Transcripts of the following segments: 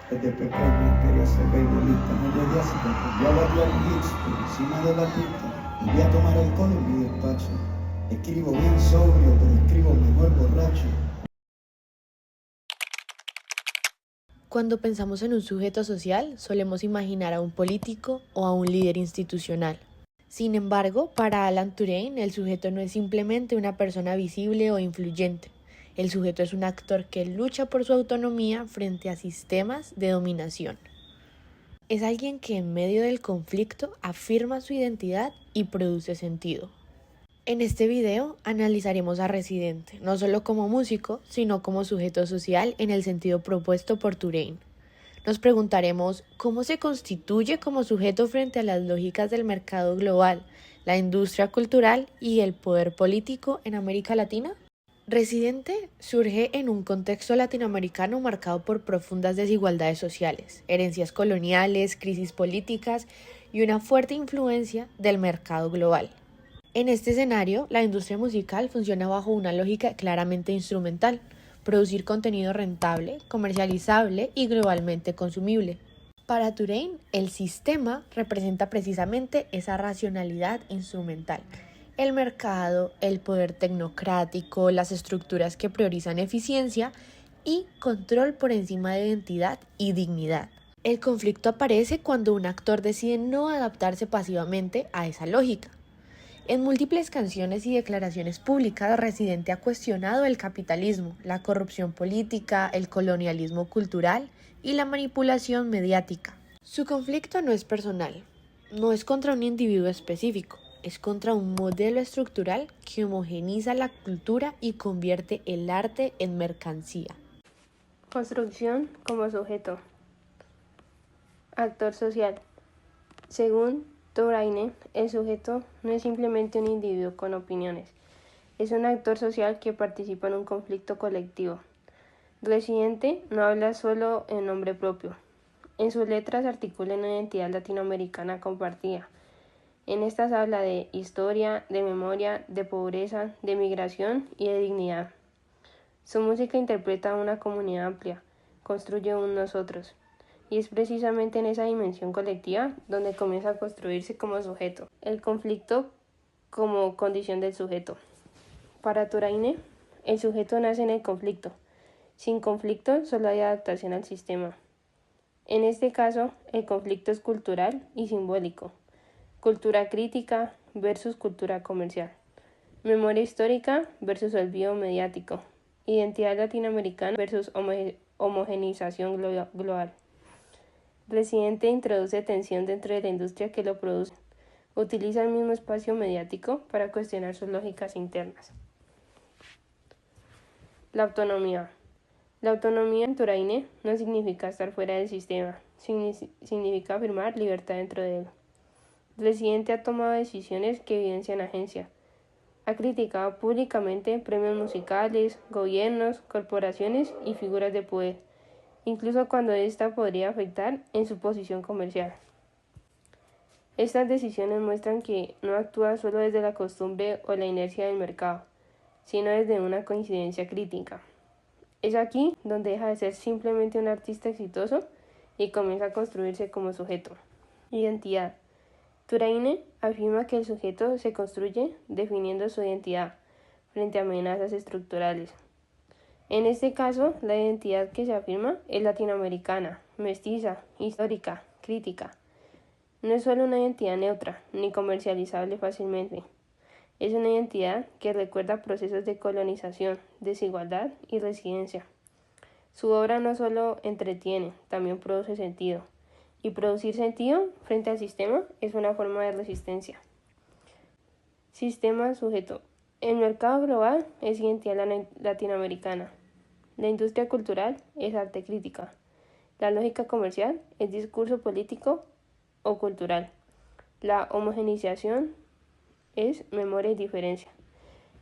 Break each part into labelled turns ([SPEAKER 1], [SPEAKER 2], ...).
[SPEAKER 1] Desde pequeño quería ser beisbolista, no llegué así que aprendí a batear hits por encima de la pista. Volví a tomar alcohol en mi despacho. Escribo bien sobrio, pero escribo mejor borracho.
[SPEAKER 2] Cuando pensamos en un sujeto social, solemos imaginar a un político o a un líder institucional. Sin embargo, para Alan Turing, el sujeto no es simplemente una persona visible o influyente. El sujeto es un actor que lucha por su autonomía frente a sistemas de dominación. Es alguien que en medio del conflicto afirma su identidad y produce sentido. En este video analizaremos a Residente, no solo como músico, sino como sujeto social en el sentido propuesto por Turing. Nos preguntaremos cómo se constituye como sujeto frente a las lógicas del mercado global, la industria cultural y el poder político en América Latina. Residente surge en un contexto latinoamericano marcado por profundas desigualdades sociales, herencias coloniales, crisis políticas y una fuerte influencia del mercado global. En este escenario, la industria musical funciona bajo una lógica claramente instrumental: producir contenido rentable, comercializable y globalmente consumible. Para Turing, el sistema representa precisamente esa racionalidad instrumental. El mercado, el poder tecnocrático, las estructuras que priorizan eficiencia y control por encima de identidad y dignidad. El conflicto aparece cuando un actor decide no adaptarse pasivamente a esa lógica. En múltiples canciones y declaraciones públicas, Residente ha cuestionado el capitalismo, la corrupción política, el colonialismo cultural y la manipulación mediática. Su conflicto no es personal, no es contra un individuo específico, es contra un modelo estructural que homogeniza la cultura y convierte el arte en mercancía.
[SPEAKER 3] Construcción como sujeto. Actor social. Según Touraine, el sujeto no es simplemente un individuo con opiniones, es un actor social que participa en un conflicto colectivo. Residente no habla solo en nombre propio. En sus letras articula una identidad latinoamericana compartida. En estas habla de historia, de memoria, de pobreza, de migración y de dignidad. Su música interpreta a una comunidad amplia, construye un nosotros. Y es precisamente en esa dimensión colectiva donde comienza a construirse como sujeto. El conflicto como condición del sujeto. Para Touraine, el sujeto nace en el conflicto. Sin conflicto solo hay adaptación al sistema. En este caso, el conflicto es cultural y simbólico. Cultura crítica versus cultura comercial. Memoria histórica versus olvido mediático. Identidad latinoamericana versus homogenización global. Residente introduce tensión dentro de la industria que lo produce. Utiliza el mismo espacio mediático para cuestionar sus lógicas internas. La autonomía. La autonomía en Touraine no significa estar fuera del sistema, significa afirmar libertad dentro de él. Residente ha tomado decisiones que evidencian agencia. Ha criticado públicamente premios musicales, gobiernos, corporaciones y figuras de poder, incluso cuando ésta podría afectar en su posición comercial. Estas decisiones muestran que no actúa solo desde la costumbre o la inercia del mercado, sino desde una coincidencia crítica. Es aquí donde deja de ser simplemente un artista exitoso y comienza a construirse como sujeto. Identidad. Touraine afirma que el sujeto se construye definiendo su identidad frente a amenazas estructurales. En este caso, la identidad que se afirma es latinoamericana, mestiza, histórica, crítica. No es solo una identidad neutra, ni comercializable fácilmente. Es una identidad que recuerda procesos de colonización, desigualdad y residencia. Su obra no solo entretiene, también produce sentido. Y producir sentido frente al sistema es una forma de resistencia. Sistema sujeto. El mercado global es identidad latinoamericana. La industria cultural es arte crítica. La lógica comercial es discurso político o cultural. La homogeneización es memoria y diferencia.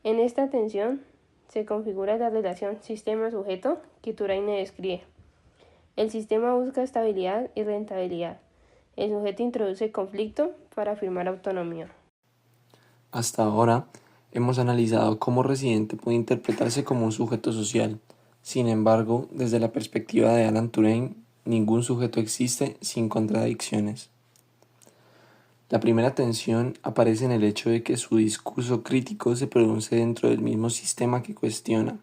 [SPEAKER 3] En esta tensión se configura la relación sistema-sujeto que Touraine describe. El sistema busca estabilidad y rentabilidad. El sujeto introduce conflicto para afirmar autonomía.
[SPEAKER 4] Hasta ahora, hemos analizado cómo Residente puede interpretarse como un sujeto social. Sin embargo, desde la perspectiva de Alan Turing, ningún sujeto existe sin contradicciones. La primera tensión aparece en el hecho de que su discurso crítico se produce dentro del mismo sistema que cuestiona.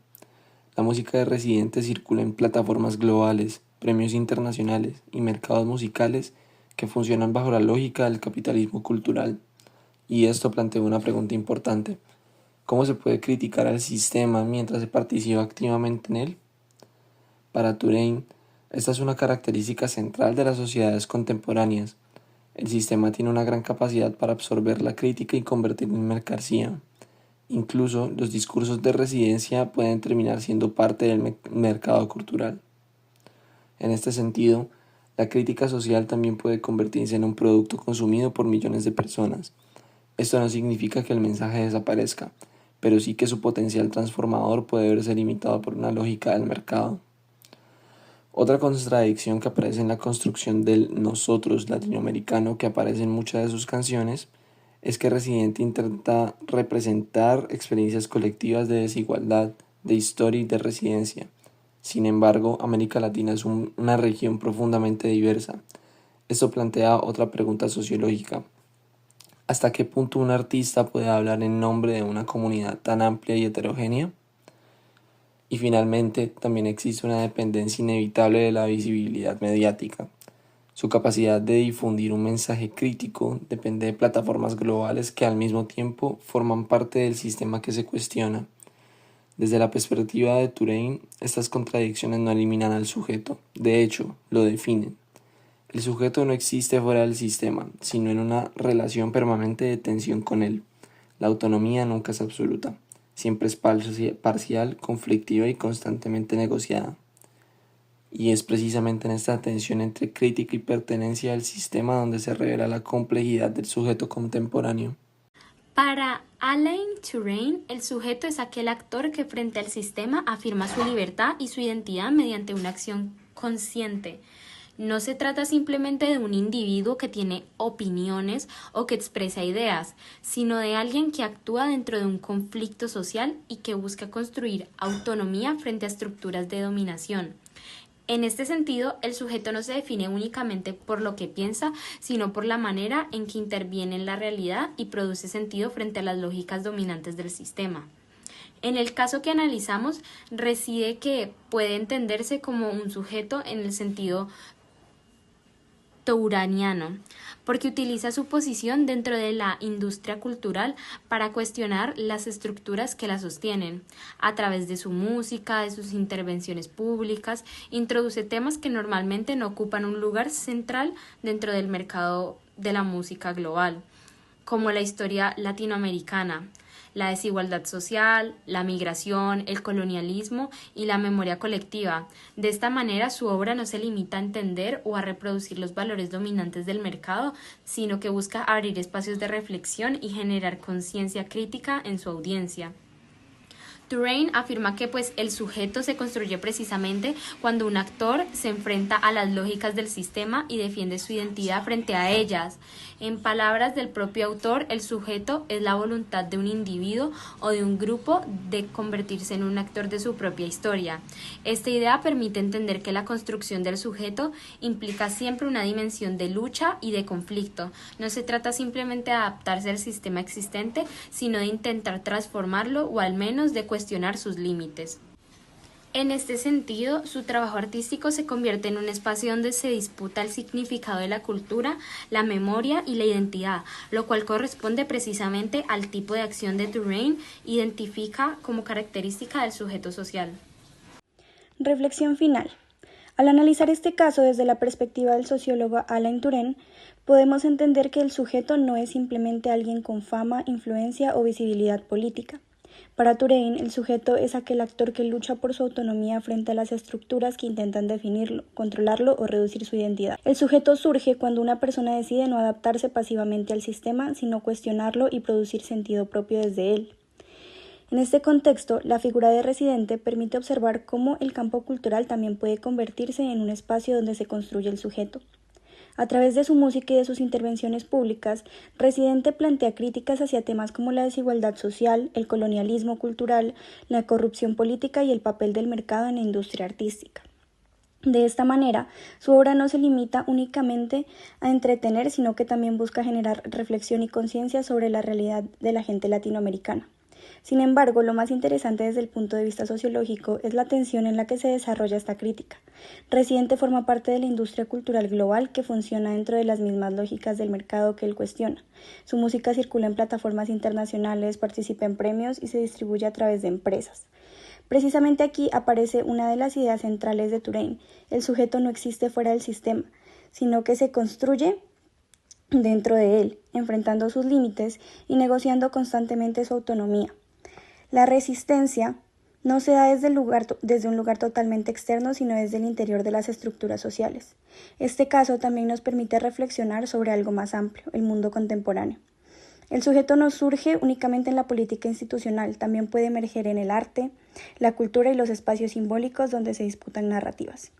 [SPEAKER 4] La música de Residente circula en plataformas globales, premios internacionales y mercados musicales que funcionan bajo la lógica del capitalismo cultural. Y esto plantea una pregunta importante: ¿cómo se puede criticar al sistema mientras se participa activamente en él? Para Touraine, esta es una característica central de las sociedades contemporáneas. El sistema tiene una gran capacidad para absorber la crítica y convertirla en mercancía. Incluso los discursos de residencia pueden terminar siendo parte del mercado cultural. En este sentido, la crítica social también puede convertirse en un producto consumido por millones de personas. Esto no significa que el mensaje desaparezca, pero sí que su potencial transformador puede verse limitado por una lógica del mercado. Otra contradicción que aparece en la construcción del nosotros latinoamericano que aparece en muchas de sus canciones es que Residente intenta representar experiencias colectivas de desigualdad, de historia y de residencia. Sin embargo, América Latina es una región profundamente diversa. Esto plantea otra pregunta sociológica: ¿hasta qué punto un artista puede hablar en nombre de una comunidad tan amplia y heterogénea? Y finalmente, también existe una dependencia inevitable de la visibilidad mediática. Su capacidad de difundir un mensaje crítico depende de plataformas globales que al mismo tiempo forman parte del sistema que se cuestiona. Desde la perspectiva de Touraine, estas contradicciones no eliminan al sujeto, de hecho, lo definen. El sujeto no existe fuera del sistema, sino en una relación permanente de tensión con él. La autonomía nunca es absoluta. Siempre es parcial, conflictiva y constantemente negociada. Y es precisamente en esta tensión entre crítica y pertenencia al sistema donde se revela la complejidad del sujeto contemporáneo.
[SPEAKER 5] Para Alain Touraine, el sujeto es aquel actor que frente al sistema afirma su libertad y su identidad mediante una acción consciente. No se trata simplemente de un individuo que tiene opiniones o que expresa ideas, sino de alguien que actúa dentro de un conflicto social y que busca construir autonomía frente a estructuras de dominación. En este sentido, el sujeto no se define únicamente por lo que piensa, sino por la manera en que interviene en la realidad y produce sentido frente a las lógicas dominantes del sistema. En el caso que analizamos, reside que puede entenderse como un sujeto en el sentido touraniano, porque utiliza su posición dentro de la industria cultural para cuestionar las estructuras que la sostienen. A través de su música, de sus intervenciones públicas, introduce temas que normalmente no ocupan un lugar central dentro del mercado de la música global, como la historia latinoamericana, la desigualdad social, la migración, el colonialismo y la memoria colectiva. De esta manera, su obra no se limita a entender o a reproducir los valores dominantes del mercado, sino que busca abrir espacios de reflexión y generar conciencia crítica en su audiencia. Touraine afirma que el sujeto se construye precisamente cuando un actor se enfrenta a las lógicas del sistema y defiende su identidad frente a ellas. En palabras del propio autor, el sujeto es la voluntad de un individuo o de un grupo de convertirse en un actor de su propia historia. Esta idea permite entender que la construcción del sujeto implica siempre una dimensión de lucha y de conflicto. No se trata simplemente de adaptarse al sistema existente, sino de intentar transformarlo o al menos de cuestionar sus límites. En este sentido, su trabajo artístico se convierte en un espacio donde se disputa el significado de la cultura, la memoria y la identidad, lo cual corresponde precisamente al tipo de acción de Touraine identifica como característica del sujeto social.
[SPEAKER 6] Reflexión final. Al analizar este caso desde la perspectiva del sociólogo Alain Touraine, podemos entender que el sujeto no es simplemente alguien con fama, influencia o visibilidad política. Para Touraine, el sujeto es aquel actor que lucha por su autonomía frente a las estructuras que intentan definirlo, controlarlo o reducir su identidad. El sujeto surge cuando una persona decide no adaptarse pasivamente al sistema, sino cuestionarlo y producir sentido propio desde él. En este contexto, la figura de Residente permite observar cómo el campo cultural también puede convertirse en un espacio donde se construye el sujeto. A través de su música y de sus intervenciones públicas, Residente plantea críticas hacia temas como la desigualdad social, el colonialismo cultural, la corrupción política y el papel del mercado en la industria artística. De esta manera, su obra no se limita únicamente a entretener, sino que también busca generar reflexión y conciencia sobre la realidad de la gente latinoamericana. Sin embargo, lo más interesante desde el punto de vista sociológico es la tensión en la que se desarrolla esta crítica. Residente forma parte de la industria cultural global que funciona dentro de las mismas lógicas del mercado que él cuestiona. Su música circula en plataformas internacionales, participa en premios y se distribuye a través de empresas. Precisamente aquí aparece una de las ideas centrales de Touraine: el sujeto no existe fuera del sistema, sino que se construye dentro de él, enfrentando sus límites y negociando constantemente su autonomía. La resistencia no se da desde un lugar totalmente externo, sino desde el interior de las estructuras sociales. Este caso también nos permite reflexionar sobre algo más amplio, el mundo contemporáneo. El sujeto no surge únicamente en la política institucional, también puede emerger en el arte, la cultura y los espacios simbólicos donde se disputan narrativas.